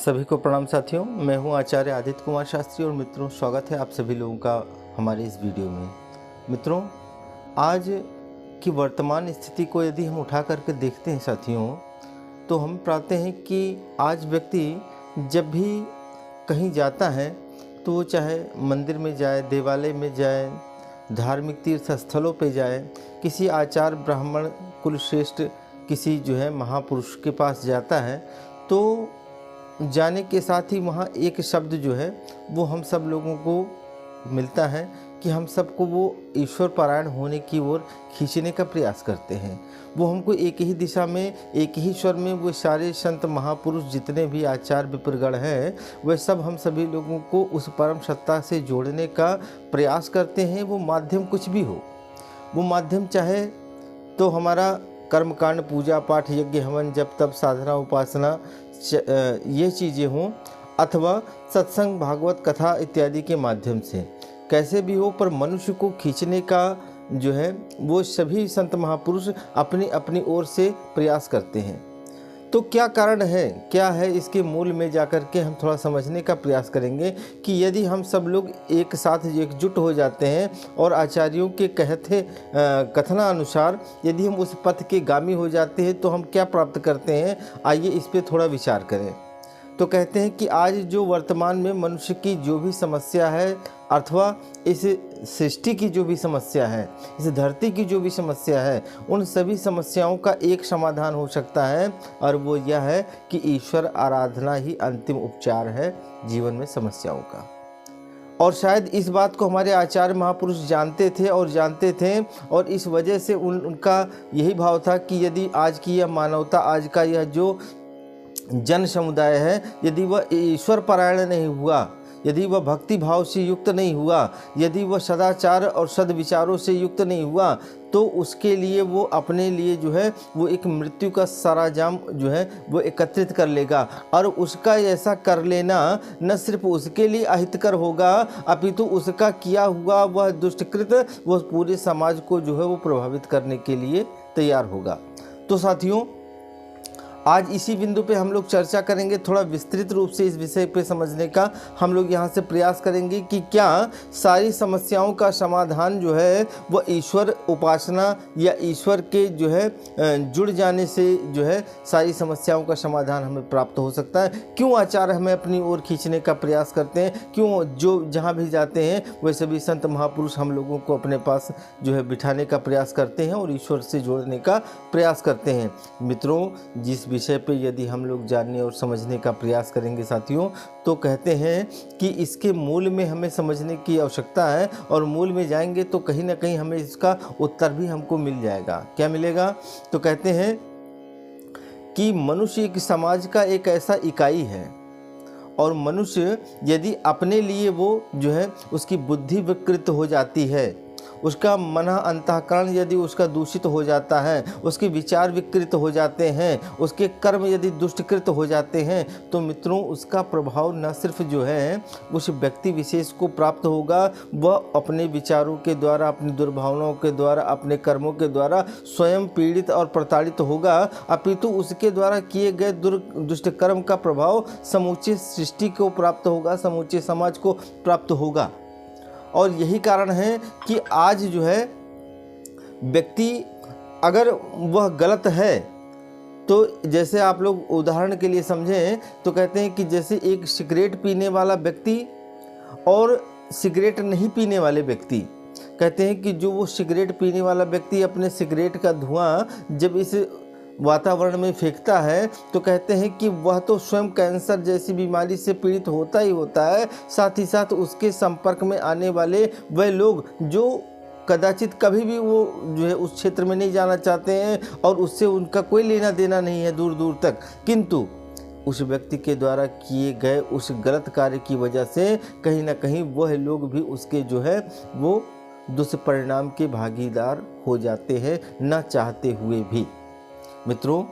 सभी को प्रणाम साथियों। मैं हूं आचार्य आदित्य कुमार शास्त्री और मित्रों, स्वागत है आप सभी लोगों का हमारे इस वीडियो में। मित्रों, आज की वर्तमान स्थिति को यदि हम उठा करके देखते हैं साथियों, तो हम पाते हैं कि आज व्यक्ति जब भी कहीं जाता है तो वो चाहे मंदिर में जाए, देवालय में जाए, धार्मिक तीर्थ स्थलों पे जाए, किसी आचार्य ब्राह्मण कुलश्रेष्ठ किसी महापुरुष के पास जाता है, तो जाने के साथ ही वहाँ एक शब्द वो हम सब लोगों को मिलता है कि हम सबको वो ईश्वर पारायण होने की ओर खींचने का प्रयास करते हैं। वो हमको एक ही दिशा में, एक ही स्वर में वो सारे संत महापुरुष जितने भी आचार्य विप्रगण हैं, वह सब हम सभी लोगों को उस परम सत्ता से जोड़ने का प्रयास करते हैं। वो माध्यम कुछ भी हो, वो माध्यम चाहे तो हमारा कर्मकांड, पूजा पाठ, यज्ञ हवन, जप तप, साधना, उपासना, ये चीज़ें हों, अथवा सत्संग, भागवत कथा इत्यादि के माध्यम से, कैसे भी हो, पर मनुष्य को खींचने का वो सभी संत महापुरुष अपनी अपनी ओर से प्रयास करते हैं। तो क्या कारण है, क्या है इसके मूल में जाकर के हम थोड़ा समझने का प्रयास करेंगे कि यदि हम सब लोग एक साथ एकजुट हो जाते हैं और आचार्यों के कहते कथनानुसार यदि हम उस पथ के गामी हो जाते हैं तो हम क्या प्राप्त करते हैं। आइए इस पे थोड़ा विचार करें। तो कहते हैं कि आज जो वर्तमान में मनुष्य की जो भी समस्या है, अथवा इस सृष्टि की जो भी समस्या है, इस धरती की जो भी समस्या है, उन सभी समस्याओं का एक समाधान हो सकता है, और वो यह है कि ईश्वर आराधना ही अंतिम उपचार है जीवन में समस्याओं का। और शायद इस बात को हमारे आचार्य महापुरुष जानते थे और इस वजह से उनका यही भाव था कि यदि आज की यह मानवता, आज का यह जो जन समुदाय है, यदि वह ईश्वर पारायण नहीं हुआ, यदि वह भक्ति भाव से युक्त नहीं हुआ, यदि वह सदाचार और सद्विचारों से युक्त नहीं हुआ, तो उसके लिए वो अपने लिए वो एक मृत्यु का साराजाम वो एकत्रित कर लेगा। और उसका ऐसा कर लेना न सिर्फ उसके लिए अहितकर होगा, अपितु उसका किया हुआ वह दुष्टकृत वह पूरे समाज को वो प्रभावित करने के लिए तैयार होगा। तो साथियों, आज इसी बिंदु पे हम लोग चर्चा करेंगे, थोड़ा विस्तृत रूप से इस विषय पे समझने का हम लोग यहाँ से प्रयास करेंगे कि क्या सारी समस्याओं का समाधान वह ईश्वर उपासना या ईश्वर के जुड़ जाने से सारी समस्याओं का समाधान हमें प्राप्त हो सकता है। क्यों आचार्य हमें अपनी ओर खींचने का प्रयास करते हैं, क्यों जो जहाँ भी जाते हैं वह सभी संत महापुरुष हम लोगों को अपने पास बिठाने का प्रयास करते हैं और ईश्वर से जोड़ने का प्रयास करते हैं। मित्रों, जिस विषय पे यदि हम लोग जानने और समझने का प्रयास करेंगे साथियों, तो कहते हैं कि इसके मूल में हमें समझने की आवश्यकता है, और मूल में जाएंगे तो कहीं ना कहीं हमें इसका उत्तर भी हमको मिल जाएगा। क्या मिलेगा? तो कहते हैं कि मनुष्य एक समाज का एक ऐसा इकाई है, और मनुष्य यदि अपने लिए वो उसकी बुद्धि विकृत हो जाती है, उसका मन अंतःकरण यदि उसका दूषित हो जाता है, उसके विचार विकृत हो जाते हैं, उसके कर्म यदि दुष्टकृत हो जाते हैं, तो मित्रों उसका प्रभाव न सिर्फ उस व्यक्ति विशेष को प्राप्त होगा, वह अपने विचारों के द्वारा, अपनी दुर्भावनाओं के द्वारा, अपने कर्मों के द्वारा स्वयं पीड़ित और प्रताड़ित होगा, अपितु उसके द्वारा किए गए दुष्ट कर्म का प्रभाव समूचे सृष्टि को प्राप्त होगा, समूचे समाज को प्राप्त होगा। और यही कारण है कि आज व्यक्ति अगर वह गलत है, तो जैसे आप लोग उदाहरण के लिए समझें तो कहते हैं कि जैसे एक सिगरेट पीने वाला व्यक्ति और सिगरेट नहीं पीने वाले व्यक्ति, कहते हैं कि जो वो सिगरेट पीने वाला व्यक्ति अपने सिगरेट का धुआं जब इस वातावरण में फेंकता है, तो कहते हैं कि वह तो स्वयं कैंसर जैसी बीमारी से पीड़ित होता ही होता है, साथ ही साथ उसके संपर्क में आने वाले वह लोग जो कदाचित कभी भी वो उस क्षेत्र में नहीं जाना चाहते हैं और उससे उनका कोई लेना देना नहीं है दूर दूर तक, किंतु उस व्यक्ति के द्वारा किए गए उस गलत कार्य की वजह से कहीं ना कहीं वह लोग भी उसके वो दुष्परिणाम के भागीदार हो जाते हैं, न चाहते हुए भी। मित्रों,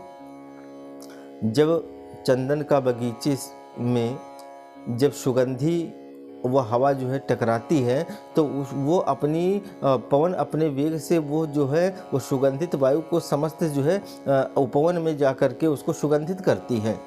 जब चंदन का बगीचे में जब सुगंधी वह हवा टकराती है, तो वो अपनी पवन अपने वेग से वो सुगंधित वायु को समस्त उपवन में जा कर के उसको सुगंधित करती है।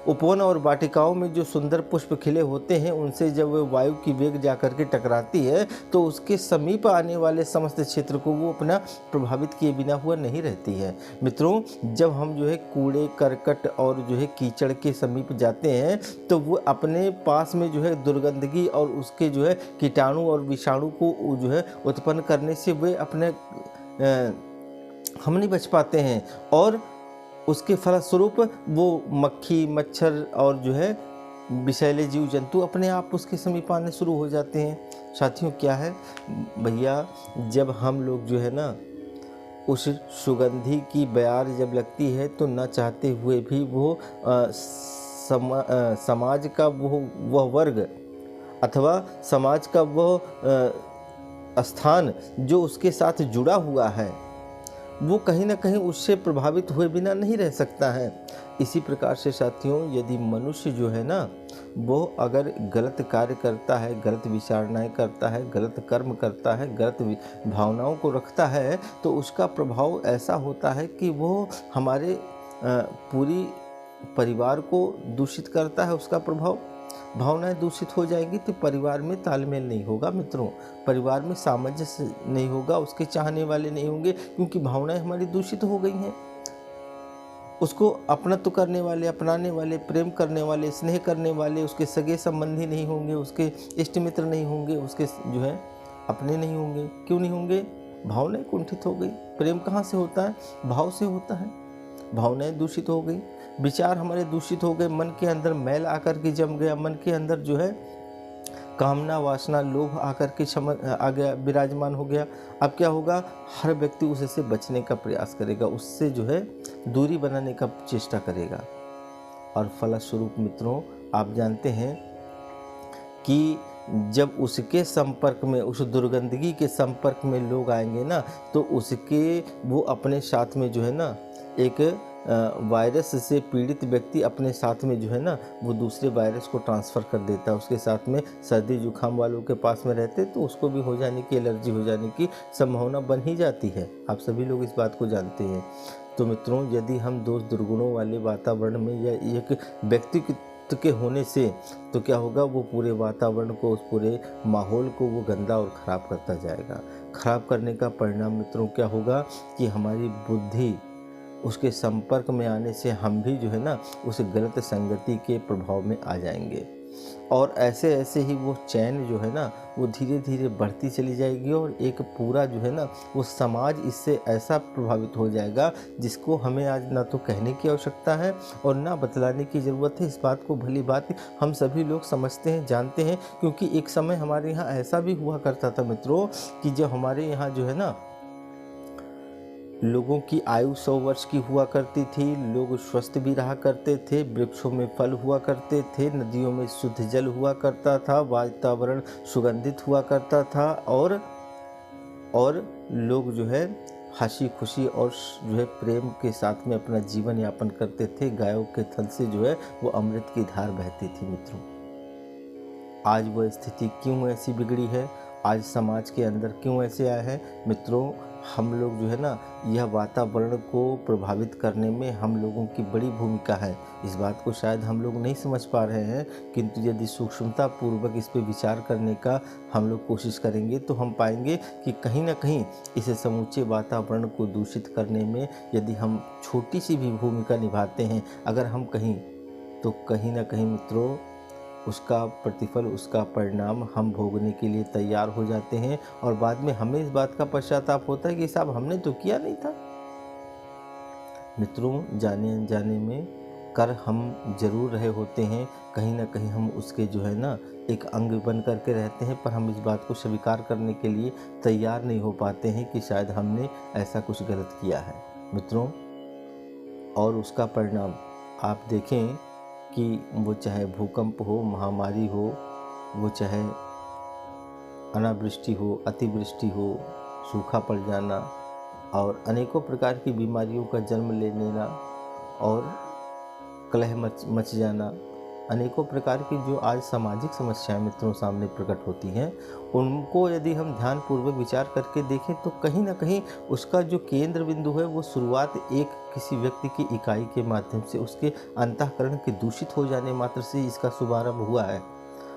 उपवन और वाटिकाओं में जो सुंदर पुष्प खिले होते हैं, उनसे जब वह वायु की वेग जाकर के टकराती है तो उसके समीप आने वाले समस्त क्षेत्र को वो अपना प्रभावित किए बिना हुआ नहीं रहती है। मित्रों, जब हम जो है कूड़े करकट और जो है कीचड़ के समीप जाते हैं तो वो अपने पास में जो है दुर्गंदगी और उसके जो है कीटाणु और विषाणु को जो है उत्पन्न करने से वे अपने हम नहीं बच पाते हैं, और उसके फलस्वरूप वो मक्खी मच्छर और जो है विषैले जीव जंतु अपने आप उसके समीप आने शुरू हो जाते हैं। साथियों, क्या है भैया, जब हम लोग जो है ना उस सुगंधी की बयार जब लगती है तो न चाहते हुए भी वो समाज का वह वर्ग अथवा समाज का वह स्थान जो उसके साथ जुड़ा हुआ है वो कहीं ना कहीं उससे प्रभावित हुए बिना नहीं रह सकता है। इसी प्रकार से साथियों, यदि मनुष्य जो है ना वो अगर गलत कार्य करता है, गलत विचारणाएं करता है, गलत कर्म करता है, गलत भावनाओं को रखता है तो उसका प्रभाव ऐसा होता है कि वो हमारे पूरी परिवार को दूषित करता है। उसका प्रभाव, भावनाएं दूषित हो जाएंगी तो परिवार में तालमेल नहीं होगा मित्रों, परिवार में सामंजस्य नहीं होगा, उसके चाहने वाले नहीं होंगे क्योंकि भावनाएं हमारी दूषित हो गई हैं। उसको अपनत्व करने वाले, अपनाने वाले, प्रेम करने वाले, स्नेह करने वाले उसके सगे संबंधी नहीं होंगे, उसके इष्ट मित्र नहीं होंगे, उसके जो है अपने नहीं होंगे। क्यों नहीं होंगे? भावनाएं कुंठित हो गई। प्रेम कहाँ से होता है? भाव से होता है। भावनाएं दूषित हो गई, विचार हमारे दूषित हो गए, मन के अंदर मैल आकर के जम गया, मन के अंदर जो है कामना वासना लोभ आकर के आ गया, विराजमान हो गया। अब क्या होगा? हर व्यक्ति उससे बचने का प्रयास करेगा, उससे जो है दूरी बनाने का चेष्टा करेगा, और फलस्वरूप मित्रों आप जानते हैं कि जब उसके संपर्क में, उस दुर्गंदगी के संपर्क में लोग आएंगे ना तो उसके वो अपने साथ में जो है ना एक वायरस से पीड़ित व्यक्ति अपने साथ में जो है ना वो दूसरे वायरस को ट्रांसफ़र कर देता है। उसके साथ में सर्दी जुकाम वालों के पास में रहते तो उसको भी हो जाने की, एलर्जी हो जाने की संभावना बन ही जाती है। आप सभी लोग इस बात को जानते हैं। तो मित्रों, यदि हम दोष दुर्गुणों वाले वातावरण में या एक व्यक्ति के होने से तो क्या होगा, वो पूरे वातावरण को, उस पूरे माहौल को वो गंदा और ख़राब करता जाएगा। ख़राब करने का परिणाम मित्रों क्या होगा कि हमारी बुद्धि उसके संपर्क में आने से हम भी जो है ना उस गलत संगति के प्रभाव में आ जाएंगे, और ऐसे ऐसे ही वो चैन जो है ना वो धीरे धीरे बढ़ती चली जाएगी, और एक पूरा जो है ना वो समाज इससे ऐसा प्रभावित हो जाएगा जिसको हमें आज ना तो कहने की आवश्यकता है और ना बतलाने की ज़रूरत है। इस बात को भली बात हम सभी लोग समझते हैं, जानते हैं, क्योंकि एक समय हमारे यहाँ ऐसा भी हुआ करता था मित्रों कि जब हमारे यहाँ जो है ना लोगों की आयु 100 वर्ष की हुआ करती थी, लोग स्वस्थ भी रहा करते थे, वृक्षों में फल हुआ करते थे, नदियों में शुद्ध जल हुआ करता था, वातावरण सुगंधित हुआ करता था, और लोग जो है हंसी खुशी और जो है प्रेम के साथ में अपना जीवन यापन करते थे। गायों के थन से जो है वो अमृत की धार बहती थी मित्रों। आज वह स्थिति क्यों ऐसी बिगड़ी है? आज समाज के अंदर क्यों ऐसे आया है? मित्रों, हम लोग जो है ना यह वातावरण को प्रभावित करने में हम लोगों की बड़ी भूमिका है। इस बात को शायद हम लोग नहीं समझ पा रहे हैं, किंतु यदि सूक्ष्मता पूर्वक इस पर विचार करने का हम लोग कोशिश करेंगे तो हम पाएंगे कि कहीं ना कहीं इस समूचे वातावरण को दूषित करने में यदि हम छोटी सी भी भूमिका निभाते हैं अगर हम कहीं, तो कहीं ना कहीं मित्रों उसका प्रतिफल, उसका परिणाम हम भोगने के लिए तैयार हो जाते हैं, और बाद में हमें इस बात का पश्चाताप होता है कि साहब हमने तो किया नहीं था। मित्रों, जाने अनजाने में कर हम जरूर रहे होते हैं, कहीं ना कहीं हम उसके जो है ना एक अंग बन करके रहते हैं, पर हम इस बात को स्वीकार करने के लिए तैयार नहीं हो पाते हैं कि शायद हमने ऐसा कुछ गलत किया है मित्रों। और उसका परिणाम आप देखें कि वो चाहे भूकंप हो, महामारी हो, वो चाहे अनावृष्टि हो, अतिवृष्टि हो, सूखा पड़ जाना और अनेकों प्रकार की बीमारियों का जन्म ले लेना और कलह मच जाना, अनेकों प्रकार की जो आज सामाजिक समस्याएं मित्रों सामने प्रकट होती हैं, उनको यदि हम ध्यानपूर्वक विचार करके देखें तो कहीं ना कहीं उसका जो केंद्र बिंदु है वो शुरुआत एक किसी व्यक्ति की इकाई के माध्यम से, उसके अंतःकरण के दूषित हो जाने मात्र से इसका शुभारंभ हुआ है।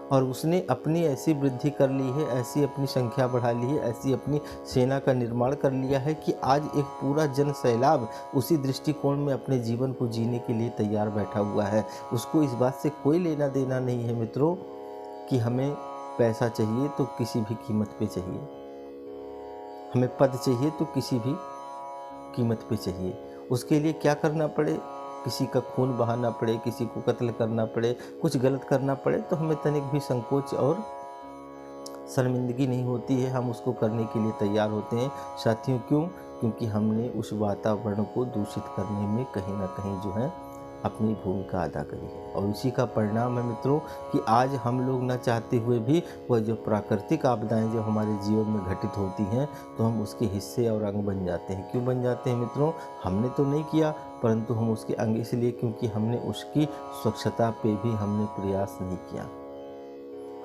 और उसने अपनी ऐसी वृद्धि कर ली है, ऐसी अपनी संख्या बढ़ा ली है, ऐसी अपनी सेना का निर्माण कर लिया है कि आज एक पूरा जन सैलाब उसी दृष्टिकोण में अपने जीवन को जीने के लिए तैयार बैठा हुआ है। उसको इस बात से कोई लेना देना नहीं है मित्रों कि हमें पैसा चाहिए तो किसी भी कीमत पे चाहिए, हमें पद चाहिए तो किसी भी कीमत पे चाहिए। उसके लिए क्या करना पड़े, किसी का खून बहाना पड़े, किसी को कत्ल करना पड़े, कुछ गलत करना पड़े, तो हमें तनिक भी संकोच और शर्मिंदगी नहीं होती है, हम उसको करने के लिए तैयार होते हैं साथियों। क्यों? क्योंकि हमने उस वातावरण को दूषित करने में कहीं ना कहीं जो है अपनी भूमिका अदा करी है। और उसी का परिणाम है मित्रों कि आज हम लोग न चाहते हुए भी वह जो प्राकृतिक आपदाएं जो हमारे जीवन में घटित होती हैं तो हम उसके हिस्से और अंग बन जाते हैं। क्यों बन जाते हैं मित्रों? हमने तो नहीं किया, परंतु हम उसके अंग इसलिए क्योंकि हमने उसकी स्वच्छता पे भी हमने प्रयास नहीं किया।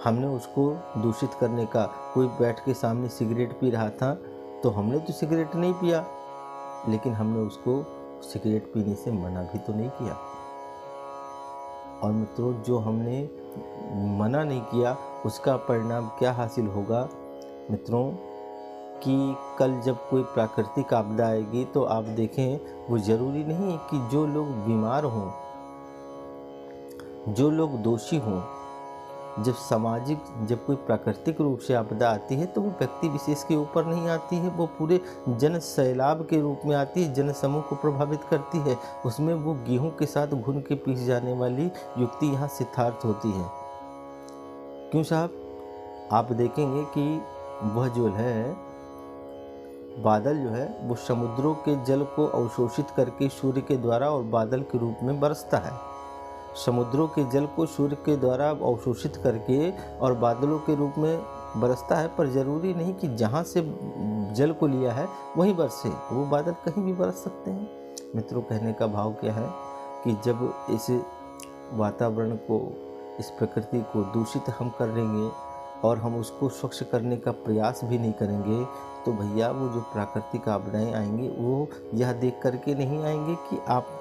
हमने उसको दूषित करने का, कोई बैठ के सामने सिगरेट पी रहा था तो हमने तो सिगरेट नहीं पिया, लेकिन हमने उसको सिगरेट पीने से मना भी तो नहीं किया। और मित्रों जो हमने मना नहीं किया उसका परिणाम क्या हासिल होगा मित्रों कि कल जब कोई प्राकृतिक आपदा आएगी तो आप देखें वो ज़रूरी नहीं कि जो लोग बीमार हों, जो लोग दोषी हों, जब कोई प्राकृतिक रूप से आपदा आती है तो वो व्यक्ति विशेष के ऊपर नहीं आती है, वो पूरे जन सैलाब के रूप में आती है, जन समूह को प्रभावित करती है। उसमें वो गेहूं के साथ घुन के पीस जाने वाली युक्ति यहाँ सिद्धार्थ होती है। क्यों साहब? आप देखेंगे कि वह जो है बादल जो है वो समुद्रों के जल को अवशोषित करके सूर्य के द्वारा और बादल के रूप में बरसता है। समुद्रों के जल को सूर्य के द्वारा अवशोषित करके और बादलों के रूप में बरसता है, पर ज़रूरी नहीं कि जहाँ से जल को लिया है वहीं बरसे, वो बादल कहीं भी बरस सकते हैं। मित्रों कहने का भाव क्या है कि जब इस वातावरण को, इस प्रकृति को दूषित हम कर देंगे और हम उसको स्वच्छ करने का प्रयास भी नहीं करेंगे तो भैया वो जो प्राकृतिक आपदाएं आएंगी वो यह देख करके नहीं आएंगे कि आप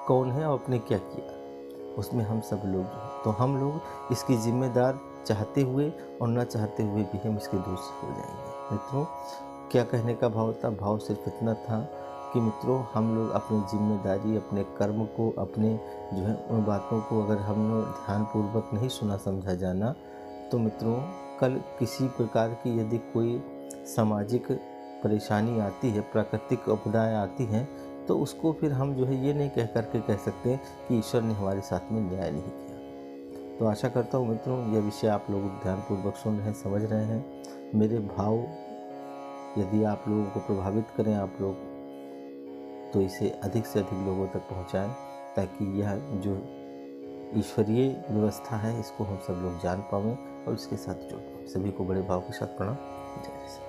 कौन हैं और आपने क्या किया, उसमें हम सब लोग हैं। तो हम लोग इसकी जिम्मेदार चाहते हुए और न चाहते हुए भी हम इसके दोषी हो जाएंगे। मित्रों क्या कहने का भाव था? भाव सिर्फ इतना था कि मित्रों हम लोग अपनी जिम्मेदारी, अपने कर्म को, अपने जो है उन बातों को अगर हम लोग ध्यानपूर्वक नहीं सुना समझा जाना तो मित्रों कल किसी प्रकार की यदि कोई सामाजिक परेशानी आती है, प्राकृतिक आपदाएं आती हैं तो उसको फिर हम जो है ये नहीं कह करके कह सकते कि ईश्वर ने हमारे साथ में न्याय नहीं किया। तो आशा करता हूँ मित्रों यह विषय आप लोग ध्यानपूर्वक सुन रहे हैं, समझ रहे हैं। मेरे भाव यदि आप लोगों को प्रभावित करें आप लोग तो इसे अधिक से अधिक लोगों तक पहुँचाएँ ताकि यह जो ईश्वरीय व्यवस्था है इसको हम सब लोग जान पाएँ और इसके साथ जुड़ पाएँ। सभी को बड़े भाव के साथ प्रणाम। जय श्री